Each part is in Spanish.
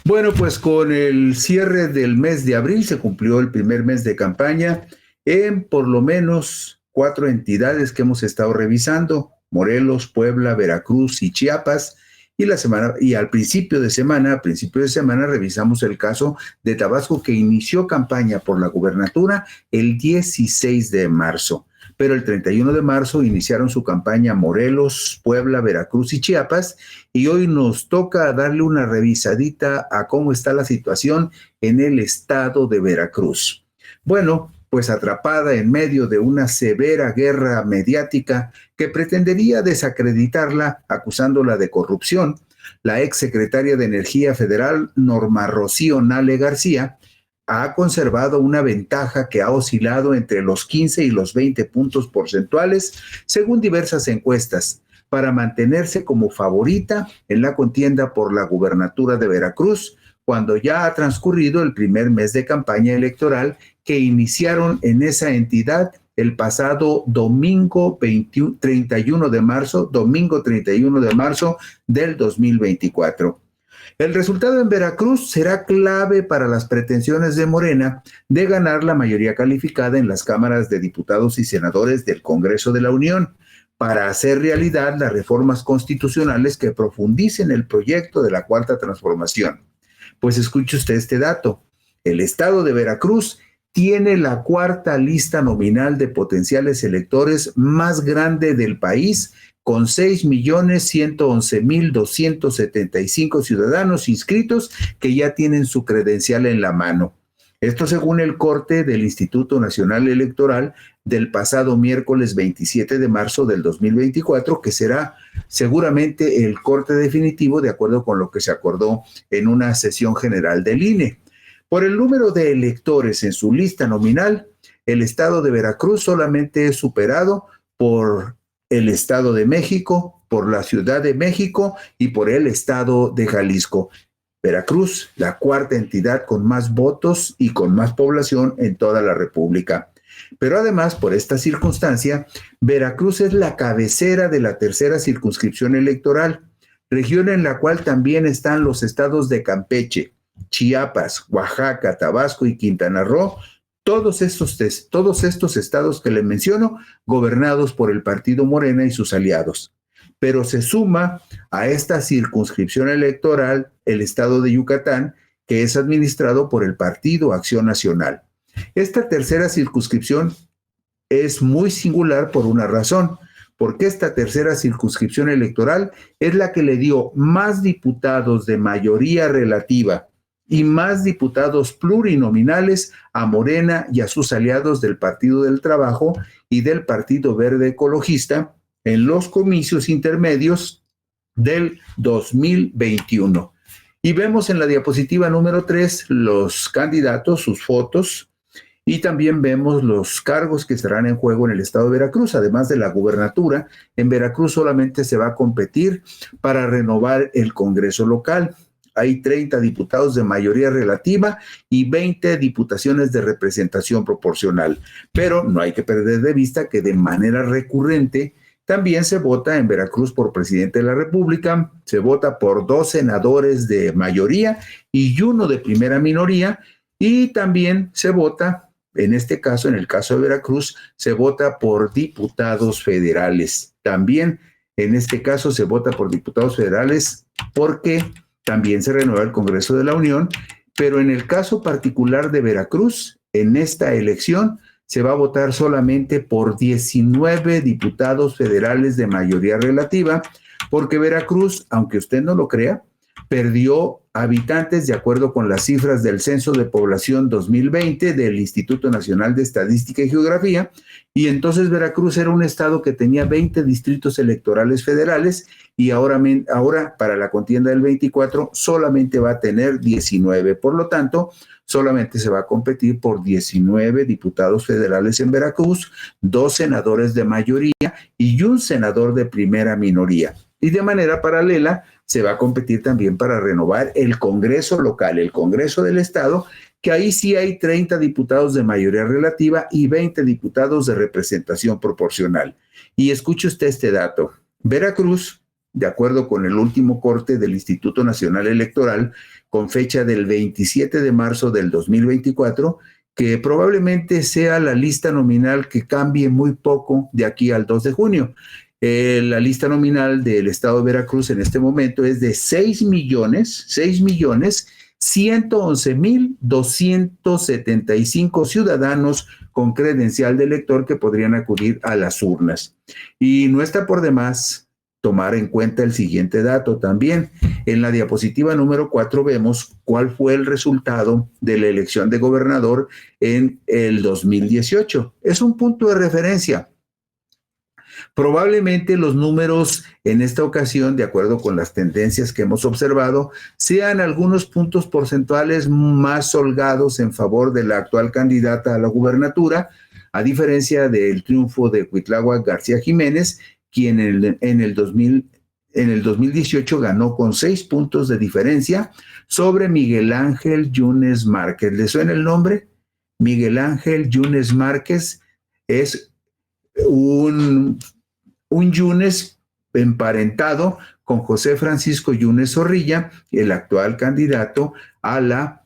Bueno, pues con el cierre del mes de abril se cumplió el primer mes de campaña en por lo menos 4 entidades que hemos estado revisando: Morelos, Puebla, Veracruz y Chiapas. Y al principio de semana revisamos el caso de Tabasco, que inició campaña por la gubernatura el 16 de marzo. Pero el 31 de marzo iniciaron su campaña Morelos, Puebla, Veracruz y Chiapas, y hoy nos toca darle una revisadita a cómo está la situación en el estado de Veracruz. Bueno, pues atrapada en medio de una severa guerra mediática que pretendería desacreditarla acusándola de corrupción, la exsecretaria de Energía Federal, Norma Rocío Nale García, ha conservado una ventaja que ha oscilado entre los 15 y los 20 puntos porcentuales, según diversas encuestas, para mantenerse como favorita en la contienda por la gubernatura de Veracruz, cuando ya ha transcurrido el primer mes de campaña electoral que iniciaron en esa entidad el pasado domingo 31 de marzo, del 2024. El resultado en Veracruz será clave para las pretensiones de Morena de ganar la mayoría calificada en las cámaras de diputados y senadores del Congreso de la Unión, para hacer realidad las reformas constitucionales que profundicen el proyecto de la Cuarta Transformación. Pues escuche usted este dato: el estado de Veracruz tiene la cuarta lista nominal de potenciales electores más grande del país, con 6.111.275 ciudadanos inscritos que ya tienen su credencial en la mano. Esto según el corte del Instituto Nacional Electoral del pasado miércoles 27 de marzo del 2024, que será seguramente el corte definitivo de acuerdo con lo que se acordó en una sesión general del INE. Por el número de electores en su lista nominal, el estado de Veracruz solamente es superado por el Estado de México, por la Ciudad de México y por el Estado de Jalisco. Veracruz, la cuarta entidad con más votos y con más población en toda la República. Pero además, por esta circunstancia, Veracruz es la cabecera de la tercera circunscripción electoral, región en la cual también están los estados de Campeche, Chiapas, Oaxaca, Tabasco y Quintana Roo. Todos estos estados que le menciono, gobernados por el partido Morena y sus aliados. Pero se suma a esta circunscripción electoral el estado de Yucatán, que es administrado por el Partido Acción Nacional. Esta tercera circunscripción es muy singular por una razón, porque esta tercera circunscripción electoral es la que le dio más diputados de mayoría relativa y más diputados plurinominales a Morena y a sus aliados del Partido del Trabajo y del Partido Verde Ecologista en los comicios intermedios del 2021. Y vemos en la diapositiva número 3 los candidatos, sus fotos, y también vemos los cargos que estarán en juego en el estado de Veracruz. Además de la gubernatura, en Veracruz solamente se va a competir para renovar el Congreso local. Hay 30 diputados de mayoría relativa y 20 diputaciones de representación proporcional. Pero no hay que perder de vista que de manera recurrente también se vota en Veracruz por presidente de la República, se vota por 2 senadores de mayoría y 1 de primera minoría, y también se vota, en este caso, en el caso de Veracruz, se vota por diputados federales. También en este caso se vota por diputados federales porque también se renueva el Congreso de la Unión, pero en el caso particular de Veracruz, en esta elección se va a votar solamente por 19 diputados federales de mayoría relativa, porque Veracruz, aunque usted no lo crea, perdió habitantes de acuerdo con las cifras del Censo de Población 2020 del Instituto Nacional de Estadística y Geografía, y entonces Veracruz era un estado que tenía 20 distritos electorales federales y ahora para la contienda del 24 solamente va a tener 19. Por lo tanto, solamente se va a competir por 19 diputados federales en Veracruz, 2 senadores de mayoría y 1 senador de primera minoría. Y de manera paralela se va a competir también para renovar el Congreso local, el Congreso del Estado, que ahí sí hay 30 diputados de mayoría relativa y 20 diputados de representación proporcional. Y escuche usted este dato: Veracruz de acuerdo con el último corte del Instituto Nacional Electoral, con fecha del 27 de marzo del 2024, que probablemente sea la lista nominal que cambie muy poco de aquí al 2 de junio. La lista nominal del estado de Veracruz en este momento es de 6.111.275 ciudadanos con credencial de elector que podrían acudir a las urnas. Y no está por demás tomar en cuenta el siguiente dato también. En la diapositiva número 4 vemos cuál fue el resultado de la elección de gobernador en el 2018. Es un punto de referencia. Probablemente los números en esta ocasión, de acuerdo con las tendencias que hemos observado, sean algunos puntos porcentuales más holgados en favor de la actual candidata a la gubernatura, a diferencia del triunfo de Cuitláhuac García Jiménez, quien en el 2018 ganó con 6 puntos de diferencia sobre Miguel Ángel Yunes Márquez. ¿Le suena el nombre? Miguel Ángel Yunes Márquez es un Yunes emparentado con José Francisco Yunes Zorrilla, el actual candidato a la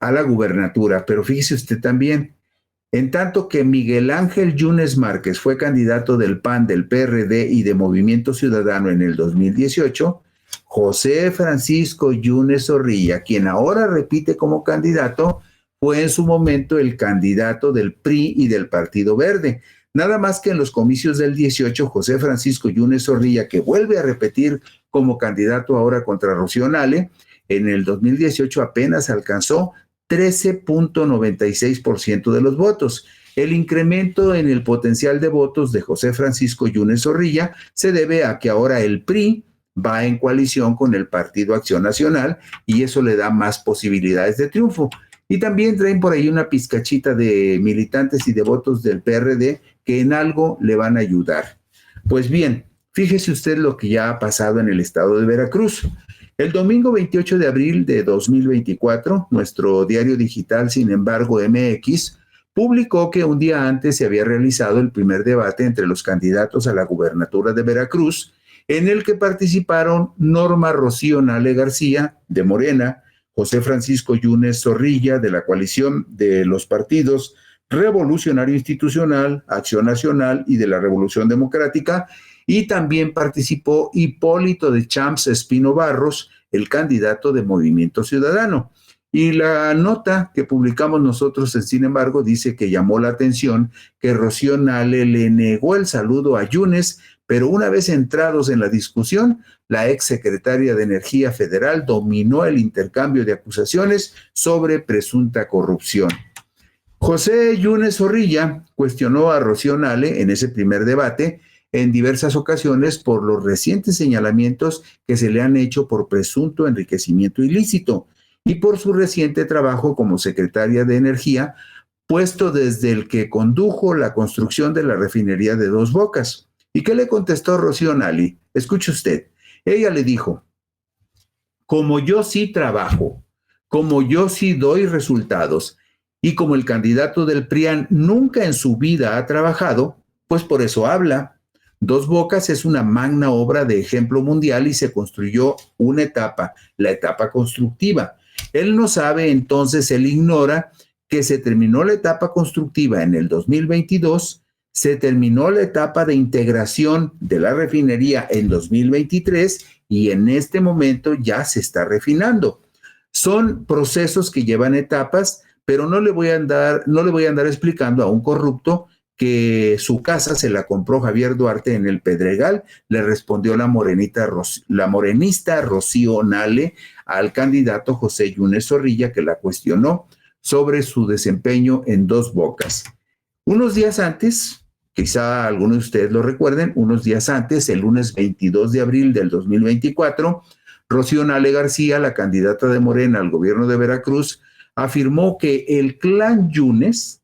gubernatura. Pero fíjese usted también, en tanto que Miguel Ángel Yunes Márquez fue candidato del PAN, del PRD y de Movimiento Ciudadano en el 2018, José Francisco Yunes Zorrilla, quien ahora repite como candidato, fue en su momento el candidato del PRI y del Partido Verde. Nada más que en los comicios del 18, José Francisco Yunes Zorrilla, que vuelve a repetir como candidato ahora contra Rocío Nale, en el 2018 apenas alcanzó 13.96% de los votos. El incremento en el potencial de votos de José Francisco Yunes Zorrilla se debe a que ahora el PRI va en coalición con el Partido Acción Nacional y eso le da más posibilidades de triunfo. Y también traen por ahí una pizcachita de militantes y de votos del PRD que en algo le van a ayudar. Pues bien, fíjese usted lo que ya ha pasado en el estado de Veracruz. El domingo 28 de abril de 2024, nuestro diario digital, Sin embargo, MX, publicó que un día antes se había realizado el primer debate entre los candidatos a la gubernatura de Veracruz, en el que participaron Norma Rocío Nale García, de Morena, José Francisco Yunes Zorrilla, de la coalición de los partidos Revolucionario Institucional, Acción Nacional y de la Revolución Democrática, y también participó Hipólito de Champs Espino Barros, el candidato de Movimiento Ciudadano. Y la nota que publicamos nosotros, sin embargo, dice que llamó la atención que Rocío Nale le negó el saludo a Yunes, pero una vez entrados en la discusión, la exsecretaria de Energía Federal dominó el intercambio de acusaciones sobre presunta corrupción. José Yunes Zorrilla cuestionó a Rocío Nale en ese primer debate en diversas ocasiones por los recientes señalamientos que se le han hecho por presunto enriquecimiento ilícito y por su reciente trabajo como secretaria de Energía, puesto desde el que condujo la construcción de la refinería de Dos Bocas. ¿Y qué le contestó Rocío Nale? Escuche usted. Ella le dijo: como yo sí trabajo, como yo sí doy resultados, y como el candidato del PRIAN nunca en su vida ha trabajado, pues por eso habla. Dos Bocas es una magna obra de ejemplo mundial y se construyó una etapa, la etapa constructiva. Él no sabe, entonces él ignora que se terminó la etapa constructiva en el 2022, se terminó la etapa de integración de la refinería en 2023 y en este momento ya se está refinando. Son procesos que llevan etapas, pero no le voy a andar explicando a un corrupto que su casa se la compró Javier Duarte en el Pedregal. Le respondió la morenista Rocío Nale al candidato José Yunes Zorrilla, que la cuestionó sobre su desempeño en Dos Bocas. Unos días antes, quizá algunos de ustedes lo recuerden, unos días antes, el lunes 22 de abril del 2024, Rocío Nale García, la candidata de Morena al gobierno de Veracruz, afirmó que el clan Yunes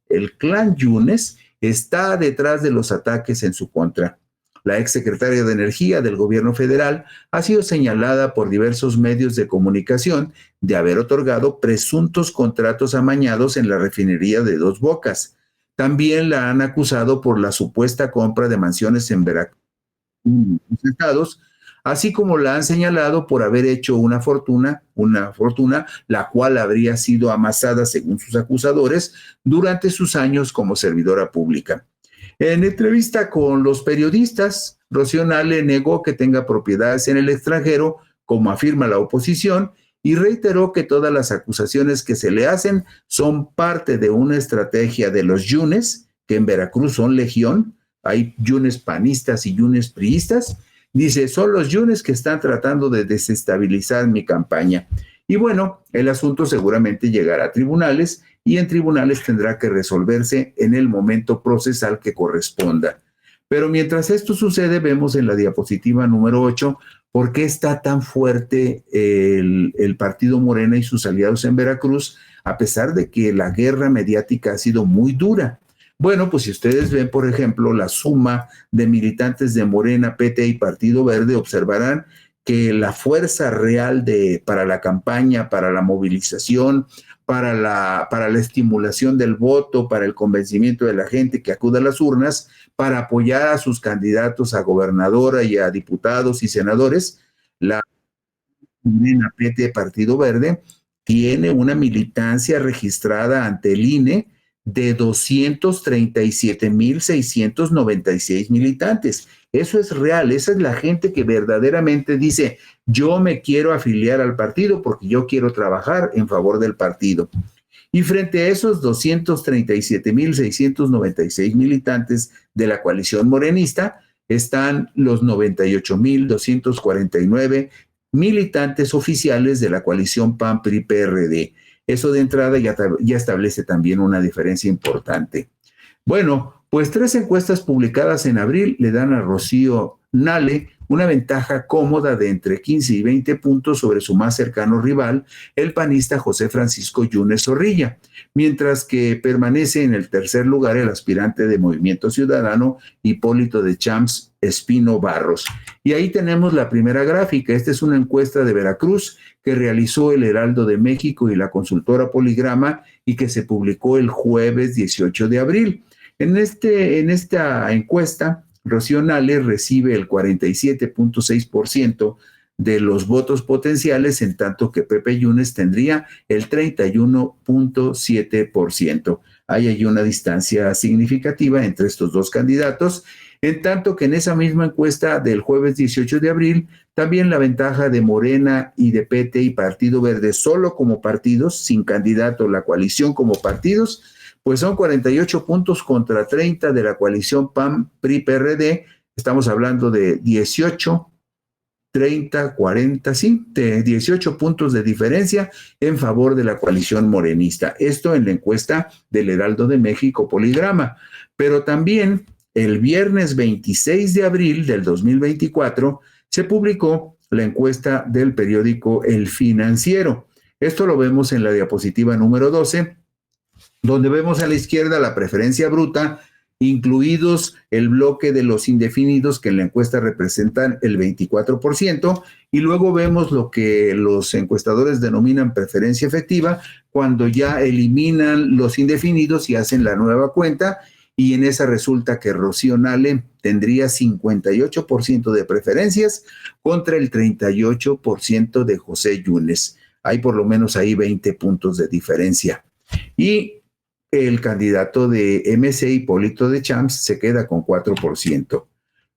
está detrás de los ataques en su contra. La exsecretaria de Energía del gobierno federal ha sido señalada por diversos medios de comunicación de haber otorgado presuntos contratos amañados en la refinería de Dos Bocas. También la han acusado por la supuesta compra de mansiones en Veracruz, en los estados, así como la han señalado por haber hecho una fortuna, la cual habría sido amasada, según sus acusadores, durante sus años como servidora pública. En entrevista con los periodistas, Rocío Nale negó que tenga propiedades en el extranjero, como afirma la oposición, y reiteró que todas las acusaciones que se le hacen son parte de una estrategia de los yunes, que en Veracruz son legión, hay yunes panistas y yunes priistas. Dice, son los yunes que están tratando de desestabilizar mi campaña. Y bueno, el asunto seguramente llegará a tribunales y en tribunales tendrá que resolverse en el momento procesal que corresponda. Pero mientras esto sucede, vemos en la diapositiva número 8 por qué está tan fuerte el partido Morena y sus aliados en Veracruz, a pesar de que la guerra mediática ha sido muy dura. Bueno, pues si ustedes ven, por ejemplo, la suma de militantes de Morena, PT y Partido Verde, observarán que la fuerza real para la campaña, para la movilización, para la estimulación del voto, para el convencimiento de la gente que acuda a las urnas, para apoyar a sus candidatos a gobernadora y a diputados y senadores, la Morena, PT, Partido Verde, tiene una militancia registrada ante el INE de 237,696 militantes. Eso es real, esa es la gente que verdaderamente dice, yo me quiero afiliar al partido porque yo quiero trabajar en favor del partido. Y frente a esos 237,696 militantes de la coalición morenista, están los 98,249 militantes oficiales de la coalición PAN-PRI-PRD. Eso de entrada ya establece también una diferencia importante. Bueno, pues 3 encuestas publicadas en abril le dan a Rocío Nale una ventaja cómoda de entre 15 y 20 puntos sobre su más cercano rival, el panista José Francisco Yunes Zorrilla, mientras que permanece en el tercer lugar el aspirante de Movimiento Ciudadano, Hipólito de Champs Espino Barros. Y ahí tenemos la primera gráfica. Esta es una encuesta de Veracruz que realizó el Heraldo de México y la consultora Poligrama y que se publicó el jueves 18 de abril. En esta encuesta, Rocío Nale recibe el 47.6% de los votos potenciales, en tanto que Pepe Yunes tendría el 31.7%. Ahí hay una distancia significativa entre estos dos candidatos, en tanto que en esa misma encuesta del jueves 18 de abril, también la ventaja de Morena y de PT y Partido Verde solo como partidos, sin candidato, la coalición como partidos, pues son 48 puntos contra 30 de la coalición PAN-PRI-PRD. Estamos hablando de 18, 30, 40, sí, de 18 puntos de diferencia en favor de la coalición morenista. Esto en la encuesta del Heraldo de México Poligrama. Pero también el viernes 26 de abril del 2024 se publicó la encuesta del periódico El Financiero. Esto lo vemos en la diapositiva número 12, donde vemos a la izquierda la preferencia bruta, incluidos el bloque de los indefinidos que en la encuesta representan el 24%, y luego vemos lo que los encuestadores denominan preferencia efectiva, cuando ya eliminan los indefinidos y hacen la nueva cuenta, y en esa resulta que Rocío Nale tendría 58% de preferencias contra el 38% de José Yunes. Hay por lo menos ahí 20 puntos de diferencia. Y el candidato de MC, Hipólito de Champs, se queda con 4%.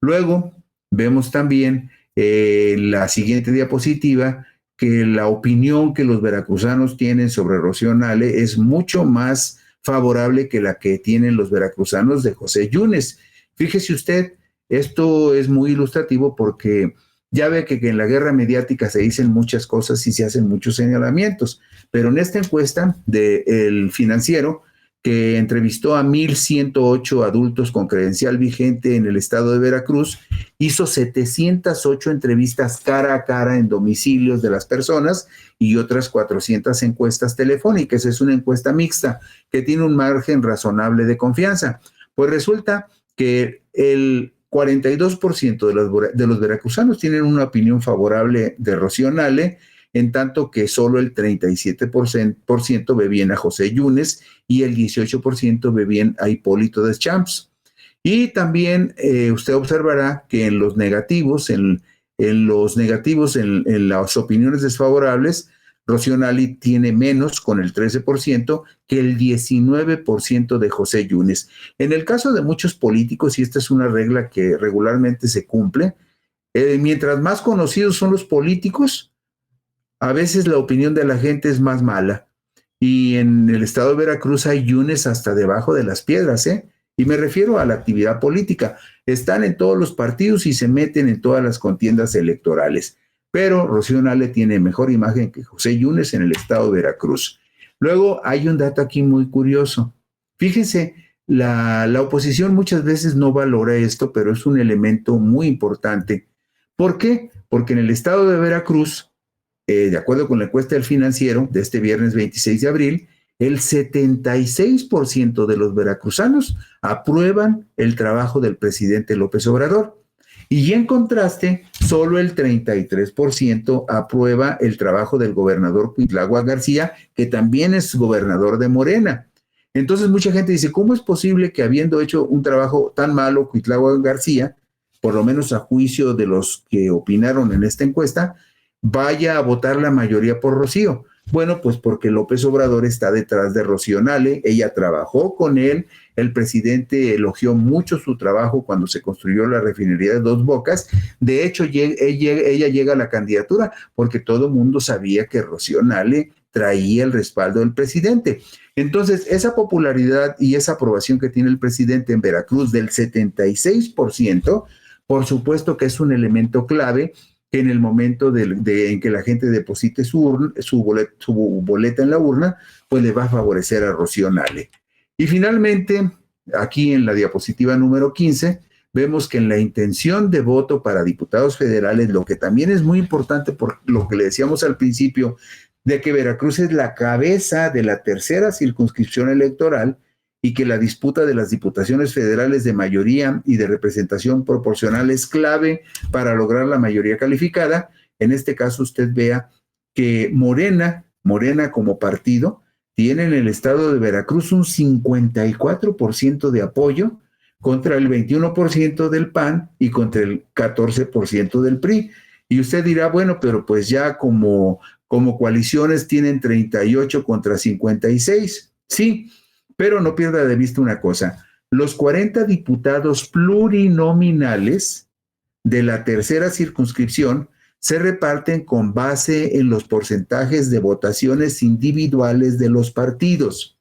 Luego vemos también en la siguiente diapositiva que la opinión que los veracruzanos tienen sobre Rocío Nale es mucho más favorable que la que tienen los veracruzanos de José Yunes. Fíjese usted, esto es muy ilustrativo porque ya ve que en la guerra mediática se dicen muchas cosas y se hacen muchos señalamientos, pero en esta encuesta del Financiero, que entrevistó a 1,108 adultos con credencial vigente en el estado de Veracruz, hizo 708 entrevistas cara a cara en domicilios de las personas y otras 400 encuestas telefónicas. Es una encuesta mixta que tiene un margen razonable de confianza. Pues resulta que el 42% de los veracruzanos tienen una opinión favorable de Rocío Nale, en tanto que solo el 37% ve bien a José Yunes y el 18% ve bien a Hipólito de Champs. Y también usted observará que en los negativos, en en los negativos, en las opiniones desfavorables, Rocío Nale tiene menos, con el 13%, que el 19% de José Yunes. En el caso de muchos políticos, y esta es una regla que regularmente se cumple, mientras más conocidos son los políticos, a veces la opinión de la gente es más mala. Y en el estado de Veracruz hay Yunes hasta debajo de las piedras, ¿eh? Y me refiero a la actividad política. Están en todos los partidos y se meten en todas las contiendas electorales. Pero Rocío Nale tiene mejor imagen que José Yunes en el estado de Veracruz. Luego hay un dato aquí muy curioso. Fíjense, la oposición muchas veces no valora esto, pero es un elemento muy importante. ¿Por qué? Porque en el estado de Veracruz, de acuerdo con la encuesta del Financiero de este viernes 26 de abril, el 76% de los veracruzanos aprueban el trabajo del presidente López Obrador. Y en contraste, solo el 33% aprueba el trabajo del gobernador Cuitláhuac García, que también es gobernador de Morena. Entonces mucha gente dice, ¿cómo es posible que habiendo hecho un trabajo tan malo Cuitláhuac García, por lo menos a juicio de los que opinaron en esta encuesta, vaya a votar la mayoría por Rocío? Bueno, pues porque López Obrador está detrás de Rocío Nale, ella trabajó con él, el presidente elogió mucho su trabajo cuando se construyó la refinería de Dos Bocas. De hecho, ella llega a la candidatura porque todo el mundo sabía que Rocío Nale traía el respaldo del presidente. Entonces, esa popularidad y esa aprobación que tiene el presidente en Veracruz del 76%, por supuesto que es un elemento clave que en el momento en que la gente deposite su boleta en la urna, pues le va a favorecer a Rocío Nale. Y finalmente, aquí en la diapositiva número 15, vemos que en la intención de voto para diputados federales, lo que también es muy importante por lo que le decíamos al principio, de que Veracruz es la cabeza de la tercera circunscripción electoral y que la disputa de las diputaciones federales de mayoría y de representación proporcional es clave para lograr la mayoría calificada. En este caso usted vea que Morena como partido, tiene en el estado de Veracruz un 54% de apoyo contra el 21% del PAN y contra el 14% del PRI. Y usted dirá, bueno, pero pues ya como coaliciones tienen 38 contra 56. Sí, pero no pierda de vista una cosa, los 40 diputados plurinominales de la tercera circunscripción se reparten con base en los porcentajes de votaciones individuales de los partidos.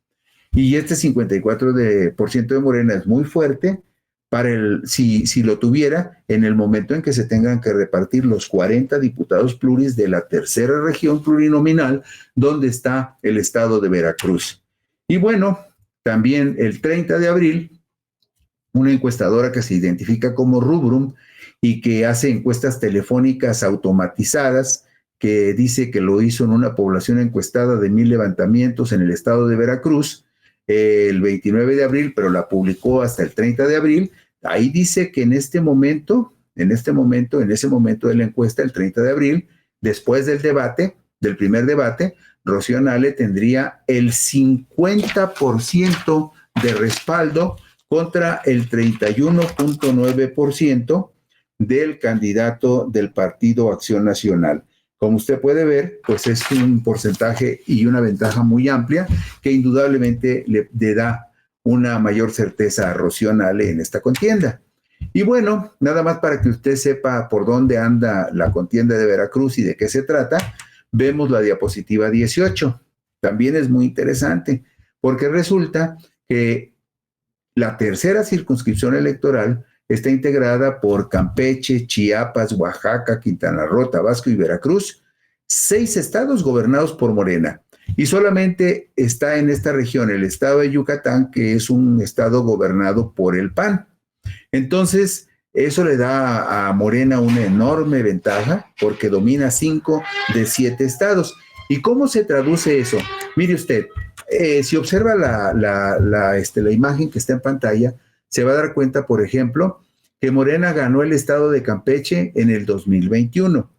Y este 54% de Morena es muy fuerte para si lo tuviera en el momento en que se tengan que repartir los 40 diputados pluris de la tercera región plurinominal, donde está el estado de Veracruz. Y bueno, también el 30 de abril, una encuestadora que se identifica como Rubrum y que hace encuestas telefónicas automatizadas, que dice que lo hizo en una población encuestada de 1,000 levantamientos en el estado de Veracruz, el 29 de abril, pero la publicó hasta el 30 de abril. Ahí dice que en ese momento de la encuesta, el 30 de abril, después del primer debate, Rocío Nale tendría el 50% de respaldo contra el 31.9% del candidato del Partido Acción Nacional. Como usted puede ver, pues es un porcentaje y una ventaja muy amplia que indudablemente le da una mayor certeza a Rocío Nale en esta contienda. Y bueno, nada más para que usted sepa por dónde anda la contienda de Veracruz y de qué se trata, vemos la diapositiva 18. También es muy interesante porque resulta que la tercera circunscripción electoral está integrada por Campeche, Chiapas, Oaxaca, Quintana Roo, Tabasco y Veracruz, 6 estados gobernados por Morena. Y solamente está en esta región el estado de Yucatán, que es un estado gobernado por el PAN. Entonces, eso le da a Morena una enorme ventaja porque domina 5 de 7 estados. ¿Y cómo se traduce eso? Mire usted, si observa la imagen que está en pantalla, se va a dar cuenta, por ejemplo, que Morena ganó el estado de Campeche en el 2021,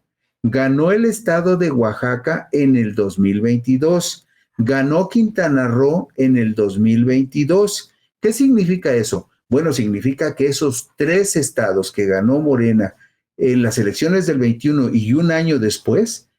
ganó el estado de Oaxaca en el 2022, ganó Quintana Roo en el 2022. ¿Qué significa eso? Bueno, significa que esos 3 estados que ganó Morena en las elecciones del 21 y un año después,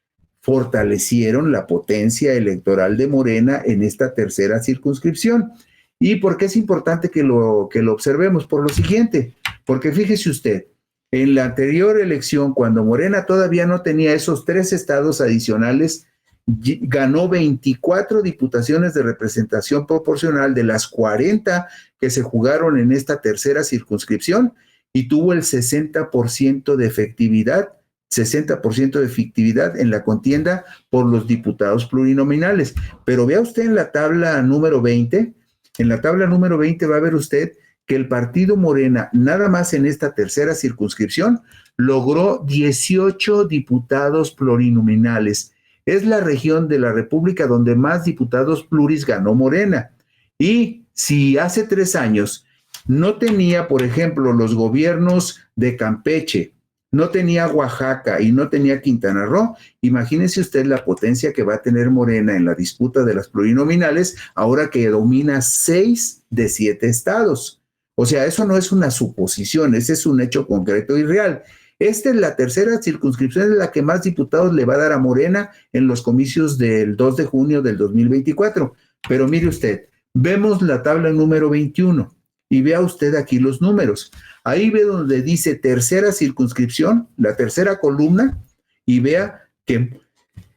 fortalecieron la potencia electoral de Morena en esta tercera circunscripción. ¿Y por qué es importante que lo observemos? Por lo siguiente, porque fíjese usted, en la anterior elección, cuando Morena todavía no tenía esos 3 estados adicionales, ganó 24 diputaciones de representación proporcional de las 40 que se jugaron en esta tercera circunscripción y tuvo el 60% de efectividad, 60% de efectividad en la contienda por los diputados plurinominales. Pero vea usted en la tabla número 20, en la tabla número 20 va a ver usted que el partido Morena, nada más en esta tercera circunscripción, logró 18 diputados plurinominales. Es la región de la República donde más diputados pluris ganó Morena. Y si hace 3 años no tenía, por ejemplo, los gobiernos de Campeche, no tenía Oaxaca y no tenía Quintana Roo, imagínese usted la potencia que va a tener Morena en la disputa de las plurinominales ahora que domina 6 de 7 estados. O sea, eso no es una suposición, ese es un hecho concreto y real. Esta es la tercera circunscripción, es la que más diputados le va a dar a Morena en los comicios del 2 de junio del 2024. Pero mire usted, vemos la tabla número 21 y vea usted aquí los números. Ahí ve donde dice tercera circunscripción, la tercera columna, y vea que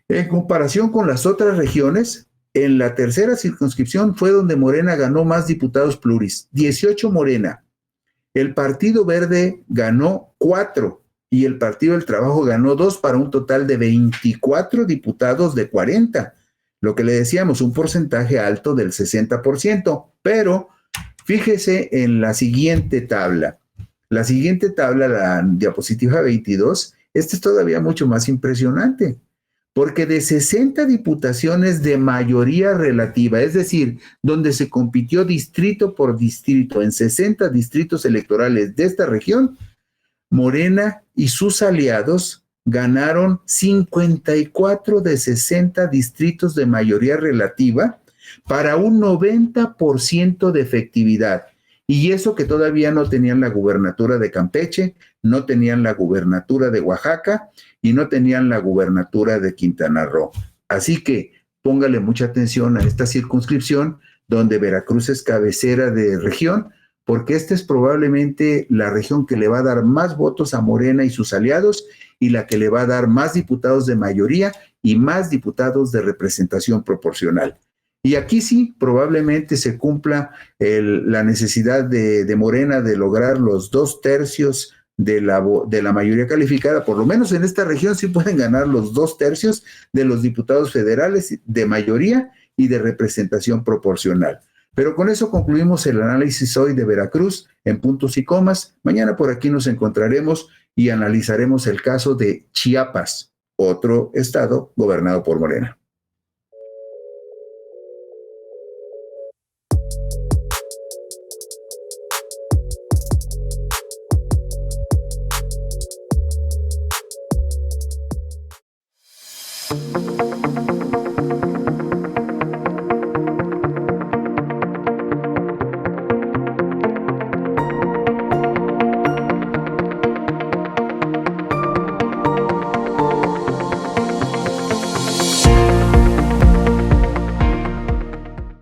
en comparación con las otras regiones, en la tercera circunscripción fue donde Morena ganó más diputados pluris, 18 Morena. El Partido Verde ganó 4 y el Partido del Trabajo ganó 2 para un total de 24 diputados de 40. Lo que le decíamos, un porcentaje alto del 60%. Pero fíjese en la siguiente tabla. La siguiente tabla, la diapositiva 22, esta es todavía mucho más impresionante, porque de 60 diputaciones de mayoría relativa, es decir, donde se compitió distrito por distrito en 60 distritos electorales de esta región, Morena y sus aliados ganaron 54 de 60 distritos de mayoría relativa para un 90% de efectividad. Y eso que todavía no tenían la gubernatura de Campeche, no tenían la gubernatura de Oaxaca y no tenían la gubernatura de Quintana Roo. Así que póngale mucha atención a esta circunscripción donde Veracruz es cabecera de región, porque esta es probablemente la región que le va a dar más votos a Morena y sus aliados y la que le va a dar más diputados de mayoría y más diputados de representación proporcional. Y aquí sí, probablemente se cumpla la necesidad de Morena de lograr los 2/3 de la mayoría calificada. Por lo menos en esta región sí pueden ganar los 2/3 de los diputados federales de mayoría y de representación proporcional. Pero con eso concluimos el análisis hoy de Veracruz en puntos y comas. Mañana por aquí nos encontraremos y analizaremos el caso de Chiapas, otro estado gobernado por Morena.